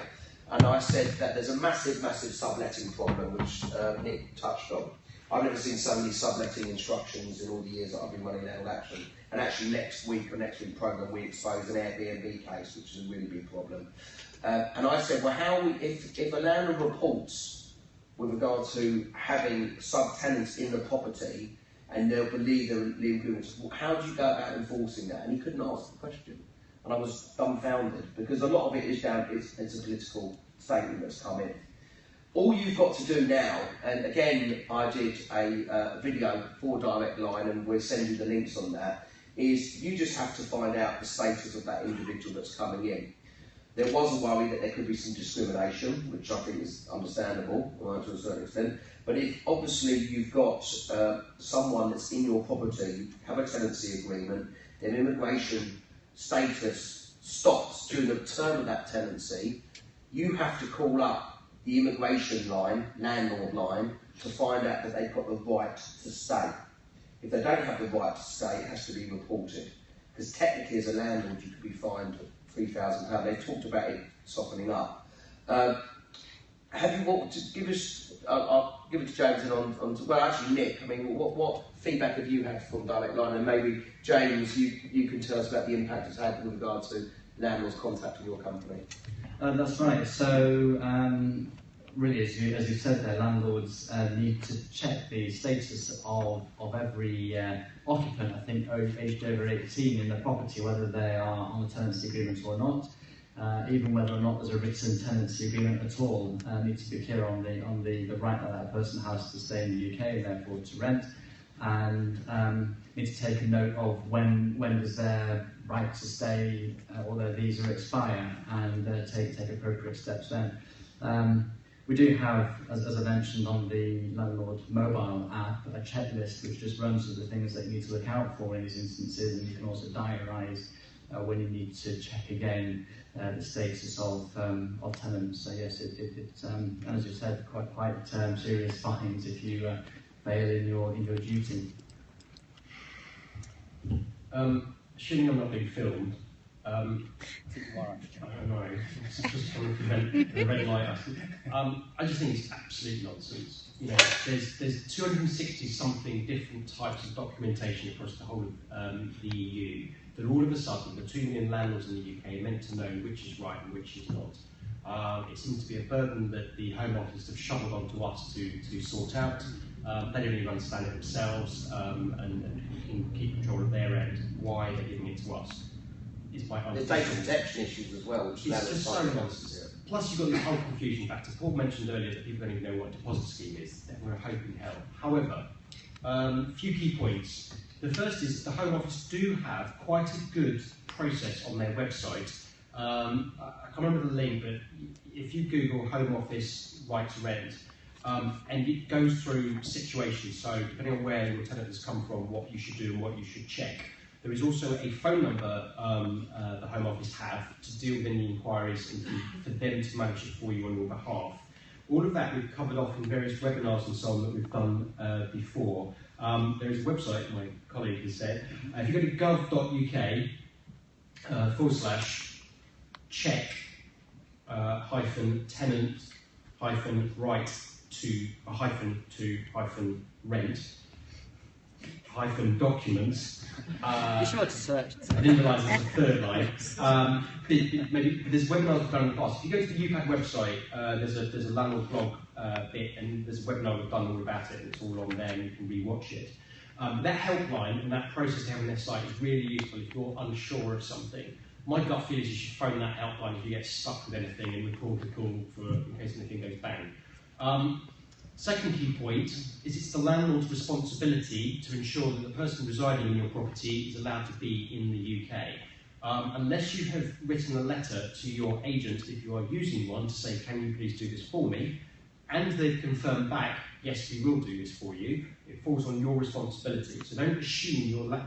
S1: and I said that there's a massive subletting problem, which Nick touched on. I've never seen so many subletting instructions in all the years that I've been running Landlord Action. And actually next week programme we expose an Airbnb case, which is a really big problem. And I said, well, if a landlord reports with regard to having sub-tenants in the property and they'll believe they're legal agreements, how do you go about enforcing that? And he couldn't answer the question. And I was dumbfounded because a lot of it is it's a political statement that's come in. All you've got to do now, and again, I did a video for Direct Line and we'll send you the links on that, is you just have to find out the status of that individual that's coming in. There was a worry that there could be some discrimination, which I think is understandable to a certain extent. But if obviously you've got someone that's in your property, have a tenancy agreement, then immigration status stops during the term of that tenancy, you have to call up the immigration line, landlord line, to find out that they've got the right to stay. If they don't have the right to stay, it has to be reported. Because technically as a landlord you could be fined £3,000. They've talked about it softening up. Have you what to give us? I'll give it to James and on. Well, actually, Nick. I mean, what feedback have you had from Direct Line? And maybe James, you can tell us about the impact it's had with regard to landlords contacting your company.
S2: That's right. So, really, as you said there, landlords need to check the status of every occupant, I think, aged over 18 in the property, whether they are on a tenancy agreement or not, even whether or not there's a written tenancy agreement at all. Need to be clear on the right that that person has to stay in the UK and therefore to rent, and need to take a note of when does their right to stay or their visa expire, and take appropriate steps then. We do have, as I mentioned on the Landlord mobile app, a checklist which just runs through the things that you need to look out for in these instances, and you can also diarise when you need to check again the status of tenants. So yes, it's as you said, quite serious fines if you fail in your duty.
S3: Assuming I'm not being filmed, I don't know, it's just trying to prevent the red light. I just think it's absolute nonsense. You know, there's 260 something different types of documentation across the whole of the EU. That all of a sudden, the 2 million landlords in the UK are meant to know which is right and which is not. It seems to be a burden that the Home Office have shoveled onto us to sort out. They don't even understand it themselves and can keep control of their end. Why they're giving it to us is my
S1: There's data protection issues as well, which
S3: it's just so nonsense. Plus you've got the whole confusion factor. Paul mentioned earlier that people don't even know what a deposit scheme is. Then we're a hope in hell. However, a few key points. The first is the Home Office do have quite a good process on their website. I can't remember the link, but if you Google Home Office right to rent, and it goes through situations, so depending on where your tenant has come from, what you should do and what you should check. There is also a phone number the Home Office have to deal with any inquiries and for them to manage it for you on your behalf. All of that we've covered off in various webinars and so on that we've done before. There is a website, my colleague has said, if you go to gov.uk /check -tenant -right to -rent -documents.
S6: You should have to search.
S3: I didn't realise there was a third line. Maybe there's webinars we've done in the past. If you go to the Upad website, there's a landlord blog bit, and there's a webinar we've done all about it. It's all on there, and you can re-watch it. That helpline and that process they have on their site is really useful if you're unsure of something. My gut feel is you should phone that helpline if you get stuck with anything and record the call in case anything goes bang. Second key point is it's the landlord's responsibility to ensure that the person residing in your property is allowed to be in the UK. Unless you have written a letter to your agent, if you are using one, to say, can you please do this for me? And they've confirmed back, yes, we will do this for you. It falls on your responsibility. So don't assume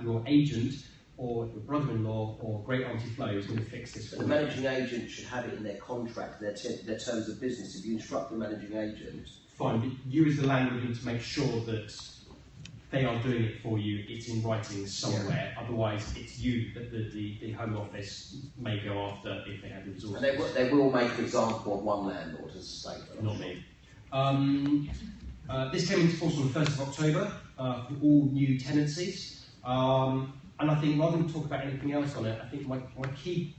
S3: your agent or your brother-in-law or great auntie Flo is going to fix this for you.
S1: The managing agent should have it in their contract, their terms of business. If you instruct the managing agent,
S3: fine, but you as the landlord need to make sure that they are doing it for you, it's in writing somewhere, otherwise it's you that the Home Office may go after if they have the resources.
S1: and they will make an example of one landlord as a state.
S3: Not me. This came into force on the 1st of October for all new tenancies, and I think rather than talk about anything else on it, I think my key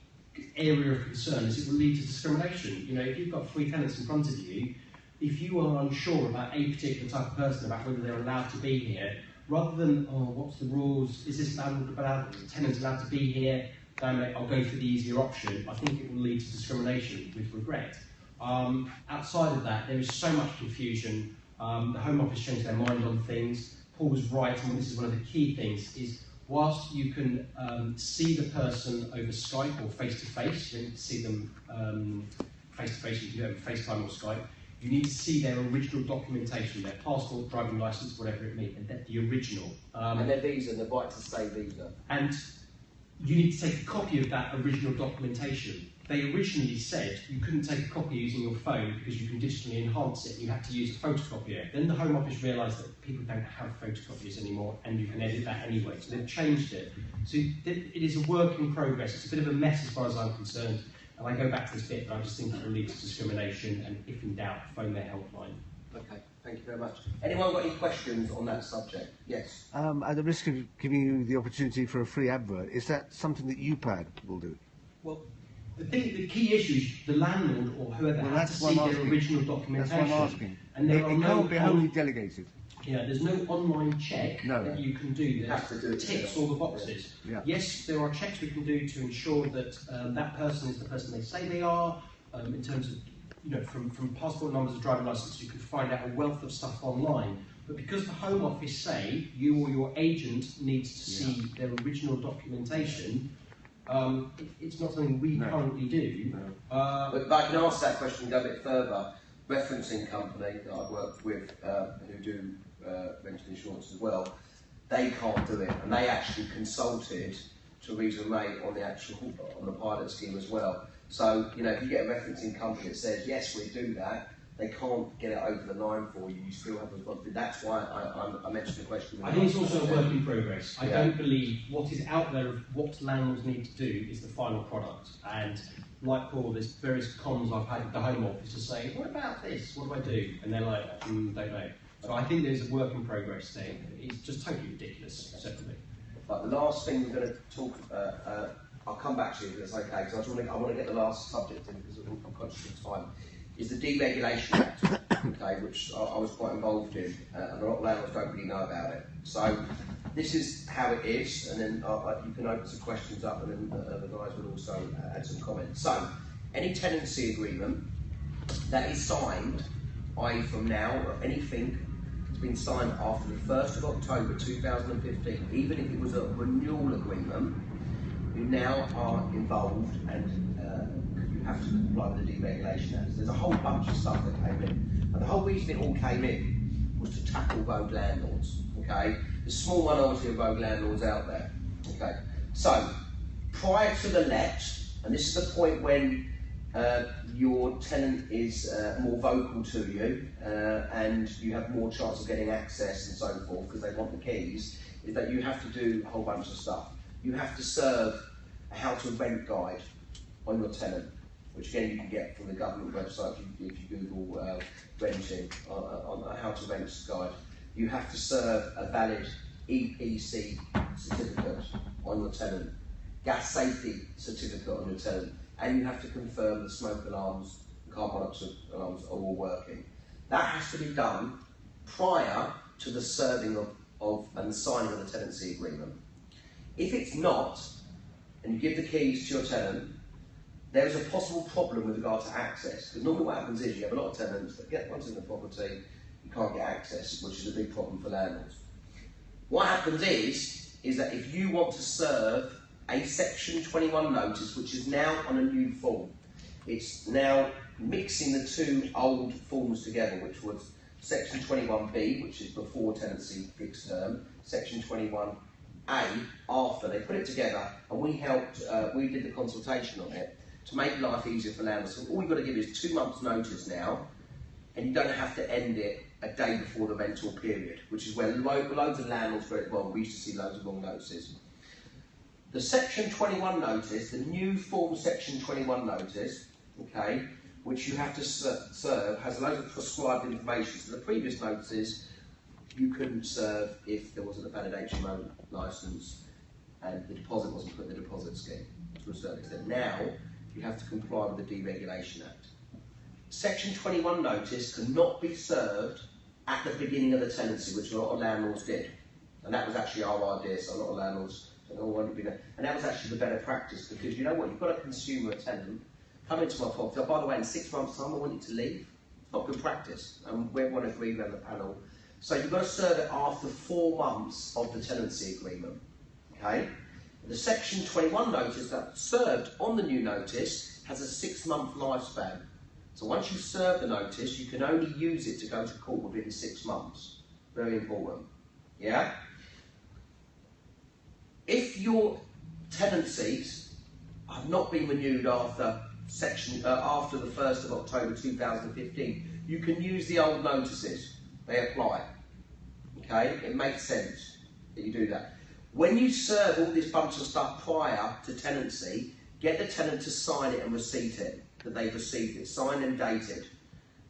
S3: area of concern is it will lead to discrimination. You know, if you've got 3 tenants in front of you, if you are unsure about a particular type of person, about whether they're allowed to be here, rather than, oh, what's the rules, is this tenant allowed to be here, damn it, I'll go for the easier option, I think it will lead to discrimination with regret. Outside of that, there is so much confusion. The Home Office changed their mind on things. Paul was right, and this is one of the key things, is whilst you can see the person over Skype or face-to-face, you don't see them face-to-face, you can do it over FaceTime or Skype, you need to see their original documentation, their passport, driving licence, whatever it may be, and the original.
S1: And their visa, their right to stay visa.
S3: And you need to take a copy of that original documentation. They originally said you couldn't take a copy using your phone because you can digitally enhance it, you had to use a photocopier. Then the Home Office realised that people don't have photocopiers anymore and you can edit that anyway, so they've changed it. So it is a work in progress, it's a bit of a mess as far as I'm concerned. And I go back to this bit, but I just think it will lead to discrimination, and if in doubt, phone their helpline.
S1: Okay, thank you very much. Anyone got any questions on that subject? Yes.
S9: At the risk of giving you the opportunity for a free advert, is that something that Upad will do?
S3: Well, the key issue is the landlord or whoever has to see their original documentation.
S9: That's what I'm asking.
S3: And there
S9: it can't be wholly delegated.
S3: Yeah, there's no online check that you can do that ticks all the boxes.
S9: Yeah.
S3: Yes, there are checks we can do to ensure that that person is the person they say they are. In terms of, you know, from passport numbers and driving licence, you can find out a wealth of stuff online. But because the Home Office say you or your agent needs to see their original documentation, it's not something we currently do.
S1: No. But I can ask that question and go a bit further. Referencing company that I work with who do rental insurance as well, they can't do it, and they actually consulted Theresa May on the pilot scheme as well. So, you know, if you get a referencing company that says, yes, we do that, they can't get it over the line for you. You still have responsibility. That's why I mentioned the question.
S3: I think it's also a work in progress. I
S1: Yeah.
S3: don't believe what is out there of what landlords need to do is the final product. And like Paul, there's various comms I've had at the Home Office to say, what about this? What do I do? And they're like, don't know. So I think there's a work in progress thing. It's just totally ridiculous, separately.
S1: But the last thing we're going to talk, I'll come back to you if it's okay, because I want to get the last subject in because I'm conscious of time, is the Deregulation Act, okay, which I was quite involved in, and a lot of landlords don't really know about it. So this is how it is, and then you can open some questions up, and then the guys will also add some comments. So any tenancy agreement that is signed, i.e. from now, or anything that's been signed after the 1st of October 2015, even if it was a renewal agreement, you now are involved and you have to comply with the Deregulation Act. There's a whole bunch of stuff that came in. And the whole reason it all came in was to tackle rogue landlords, okay? There's a small minority of rogue landlords out there, okay? So, prior to the let, and this is the point when your tenant is more vocal to you and you have more chance of getting access and so forth because they want the keys, is that you have to do a whole bunch of stuff. You have to serve a how to rent guide on your tenant, which again you can get from the government website if you Google renting on a how to rent guide. You have to serve a valid EPC certificate on your tenant, gas safety certificate on your tenant, and you have to confirm the smoke alarms, the carbon monoxide alarms are all working. That has to be done prior to the serving of and signing of the tenancy agreement. If it's not, and you give the keys to your tenant, there is a possible problem with regard to access. Because normally what happens is you have a lot of tenants that get once in the property, you can't get access, which is a big problem for landlords. What happens is that if you want to serve a Section 21 notice, which is now on a new form, it's now mixing the two old forms together, which was Section 21B, which is before tenancy fixed term, Section 21A after. They put it together, and we helped, we did the consultation on it to make life easier for landlords. So all you've got to give is 2 months notice now, and you don't have to end it a day before the rental period, which is where loads of landlords get it wrong. We used to see loads of wrong notices. The Section 21 notice, the new form Section 21 notice, okay, which you have to serve, has loads of prescribed information. So the previous notices, you couldn't serve if there wasn't a valid HMO licence and the deposit wasn't put in the deposit scheme to a certain extent. Now, you have to comply with the Deregulation Act. Section 21 notice cannot be served at the beginning of the tenancy, which a lot of landlords did. And that was actually our idea, so a lot of landlords don't want to be there. And that was actually the better practice, because you know what, you've got a consumer, a tenant, come into my property, oh, by the way, in 6 months' time I want you to leave. It's not good practice, and we everyone agreed around the panel. So you've got to serve it after 4 months of the tenancy agreement, okay? The Section 21 notice that's served on the new notice has a 6-month lifespan. So once you serve the notice, you can only use it to go to court within 6 months. Very important, yeah? If your tenancies have not been renewed after after the 1st of October 2015, you can use the old notices. They apply. Okay? It makes sense that you do that. When you serve all this bunch of stuff prior to tenancy, get the tenant to sign it and receipt it, that they've received it, signed and dated.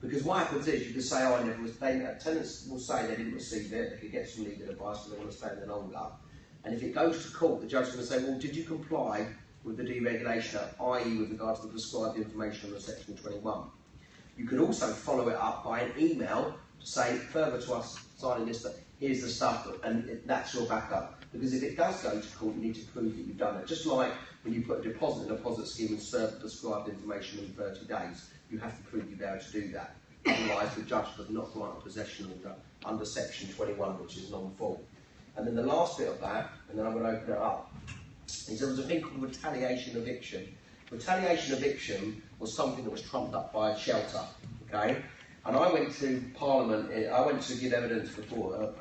S1: Because what happens is you can say, oh, I never was, tenants will say they didn't receive it, they could get some legal advice and they want to stay there longer. And if it goes to court, the judge is going to say, well, did you comply with the Deregulation Act, i.e. with regards to the prescribed information under Section 21? You can also follow it up by an email to say, further to us signing this, that here's the stuff, and that's your backup. Because if it does go to court, you need to prove that you've done it. Just like when you put a deposit in a deposit scheme and serve the prescribed information in 30 days, you have to prove you'll be able to do that. Otherwise, the judge does not grant a possession order under Section 21, which is non-full. And then the last bit of that, and then I'm going to open it up, is there was a thing called retaliation eviction. Retaliation eviction was something that was trumped up by a shelter, okay? And I went to Parliament, I went to give evidence before,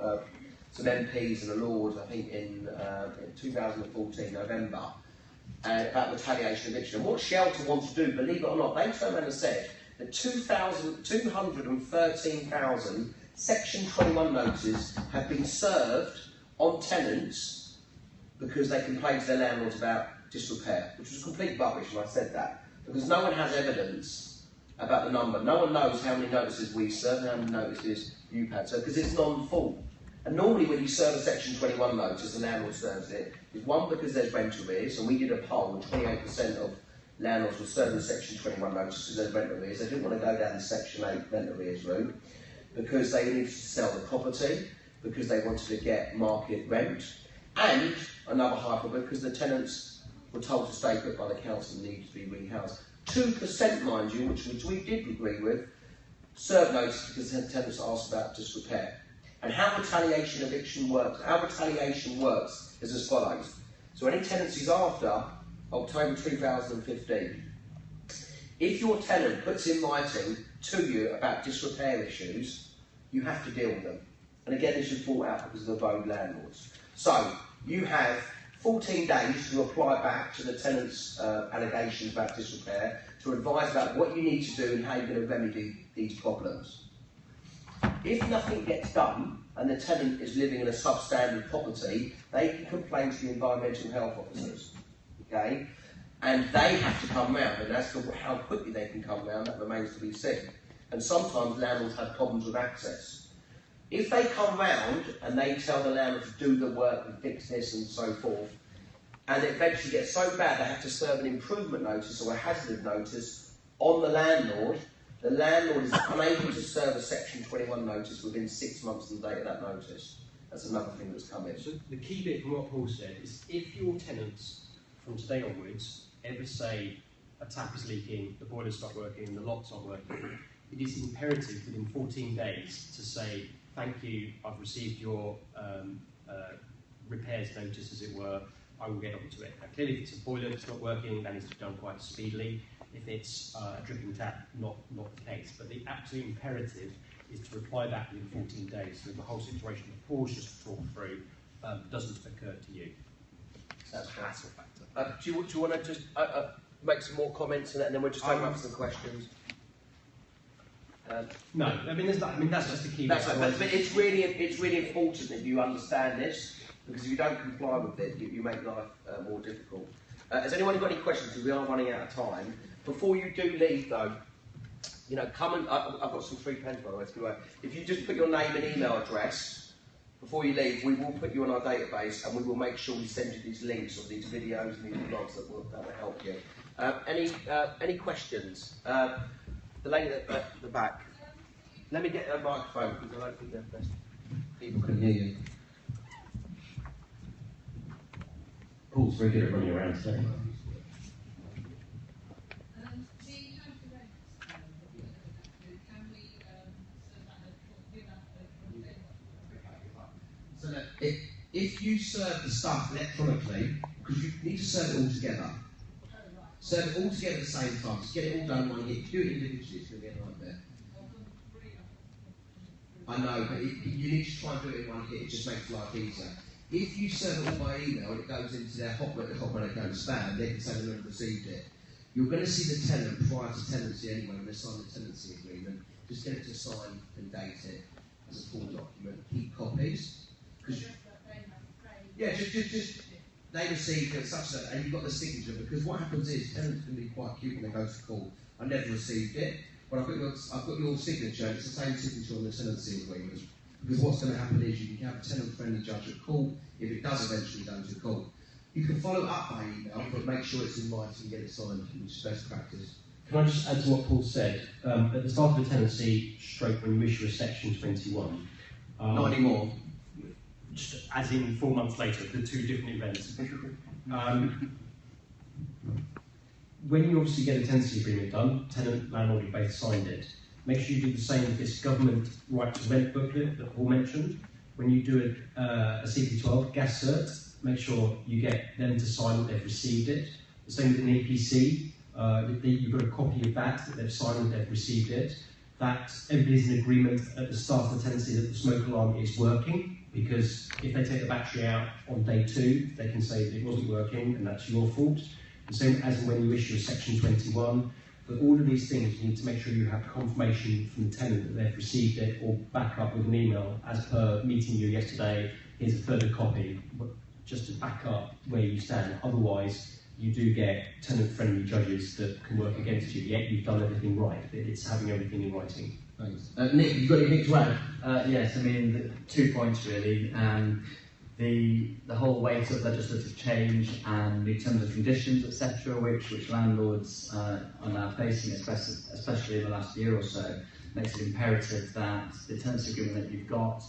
S1: some MPs and the Lords, I think in 2014, November, about retaliation eviction. And what Shelter wants to do, believe it or not, they turned around and said that 213,000 Section 21 notices have been served on tenants because they complained to their landlords about disrepair, which was complete rubbish, and I said that, because no one has evidence about the number. No one knows how many notices we serve and how many notices you've had, so because it's non-full. And normally when you serve a Section 21 notice, the landlord serves it, is one, because there's rent arrears, and we did a poll, and 28% of landlords were serving Section 21 notices, there's rent arrears. They didn't want to go down the Section 8 rent arrears route, because they needed to sell the property, because they wanted to get market rent, and another hyper, because the tenants were told to stay put by the council and needed to be rehoused. 2%, mind you, which we did agree with, served notice because the tenants asked about disrepair. And how retaliation eviction works, is as follows. So any tenancies after October 2015, if your tenant puts in writing to you about disrepair issues, you have to deal with them. And again, this is brought out because of the Vogue landlords. So you have 14 days to reply back to the tenant's allegations about disrepair, to advise about what you need to do and how you're going to remedy these problems. If nothing gets done and the tenant is living in a substandard property, they can complain to the environmental health officers, okay? And they have to come round, and as to how quickly they can come round, that remains to be seen. And sometimes landlords have problems with access. If they come round and they tell the landlord to do the work and fix this and so forth, and it eventually gets so bad they have to serve an improvement notice or a hazard notice on the landlord is unable to serve a Section 21 notice within 6 months of the date of that notice. That's another thing that's come in.
S3: So the key bit from what Paul said is, if your tenants from today onwards ever say a tap is leaking, the boiler's not working, the locks aren't working, it is imperative within 14 days to say, thank you, I've received your repairs notice, as it were, I will get onto it. Now, clearly, if it's a boiler that's not working, that needs to be done quite speedily. If it's a dripping tap, not the case. But the absolute imperative is to reply back within 14 days, so the whole situation that Paul's just talked through doesn't occur to you. That's a hassle factor.
S1: Do you want to just make some more comments on that, and then we'll just take up some questions?
S3: No, I mean, that's just the key.
S1: That's right, but it's really important that you understand this, because if you don't comply with it, you make life more difficult. Has anyone got any questions? Because we are running out of time. Before you do leave, though, come and I've got some free pens, by the way. If you just put your name and email address before you leave, we will put you on our database, and we will make sure we send you these links of these videos and these blogs that will help you. Any questions? The lady at the back. Let me get a microphone, because I don't think the best people can hear you.
S3: Paul's very good at running around today.
S1: So that if you serve the stuff electronically, because you need to serve it all together. Serve it all together at the same time. Just get it all done in one hit. If you do it individually, it's going to get right there. I know, but you need to try and do it in one hit. It just makes life easier. If you serve it all by email and it goes into their hotmail account spam, they can say they've not received it. You're going to see the tenant prior to tenancy anyway when they sign the tenancy agreement. Just get it to sign and date it as a full document. Keep copies. Yeah, just they received it such that, and you've got the signature, because what happens is tenants can be quite cute when they go to court. I never received it, but I've got your signature, and it's the same signature on the tenancy agreement. Because what's going to happen is you can have a tenant-friendly judge at court if it does eventually go to court. You can follow up by email, but make sure it's in writing and get it signed, which is best practice.
S3: Can I just add to what Paul said? At the start of the tenancy, stroke when you issue a Section 21.
S1: Not anymore.
S3: Just as in 4 months later, the two different events. When you obviously get a tenancy agreement done, tenant, landlord, you both signed it. Make sure you do the same with this government right to rent booklet that Paul mentioned. When you do a CP12 gas cert, make sure you get them to sign that they've received it. The same with an EPC. You've got a copy of that they've signed that they've received it. That everybody's in agreement at the start of the tenancy that the smoke alarm is working. because if they take the battery out on day 2, they can say that it wasn't working and that's your fault. The same as when you issue a Section 21. But all of these things, you need to make sure you have confirmation from the tenant that they've received it, or back up with an email as per meeting you yesterday. Here's a further copy, just to back up where you stand. Otherwise, you do get tenant-friendly judges that can work against you. Yet you've done everything right. It's having everything in writing.
S1: Thanks. Nick, you got anything to add?
S2: Yes, I mean, 2 points really. The whole weight of legislative change and the terms and conditions, etc., which landlords are now facing, especially in the last year or so, makes it imperative that the tenancy agreement that you've got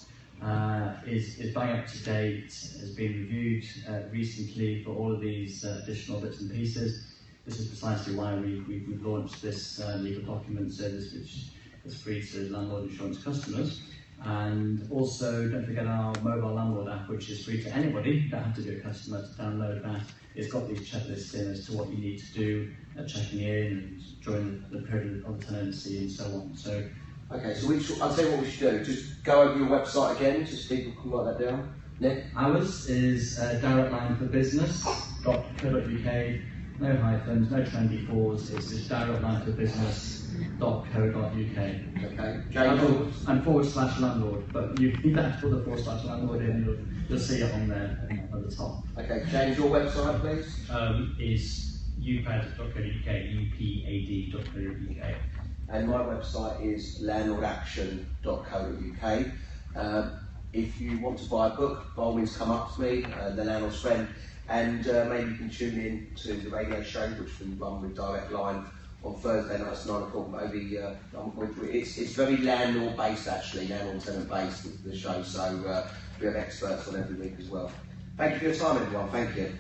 S2: is bang up to date, has been reviewed recently for all of these additional bits and pieces. This is precisely why we've launched this legal document service, which is free to landlord insurance customers. And also, don't forget our mobile landlord app, which is free to anybody. You don't have to be a customer to download that. It's got these checklists in as to what you need to do at checking in and during the period of the tenancy and so on. So,
S1: okay, so I'll tell you what we should do. Just go over your website again, just so people can write that down. Nick?
S2: Ours is directlineforbusiness.co.uk. No hyphens, no trendy fours. It's just directlineforbusiness.co.uk.
S1: Okay. James?
S2: And /landlord, but you need to put the /landlord in, you'll see it on there at the top.
S1: Okay, James, your website, please?
S3: Is upad.co.uk, upad.co.uk.
S1: And my website is landlordaction.co.uk. If you want to buy a book, by all means come up to me, the Landlord's Friend, and maybe you can tune in to the radio show, which we run with Direct Line on Thursday nights, 9 o'clock. Maybe it's very landlord based, actually, landlord tenant based, the show. So we have experts on every week as well. Thank you for your time, everyone. Thank you.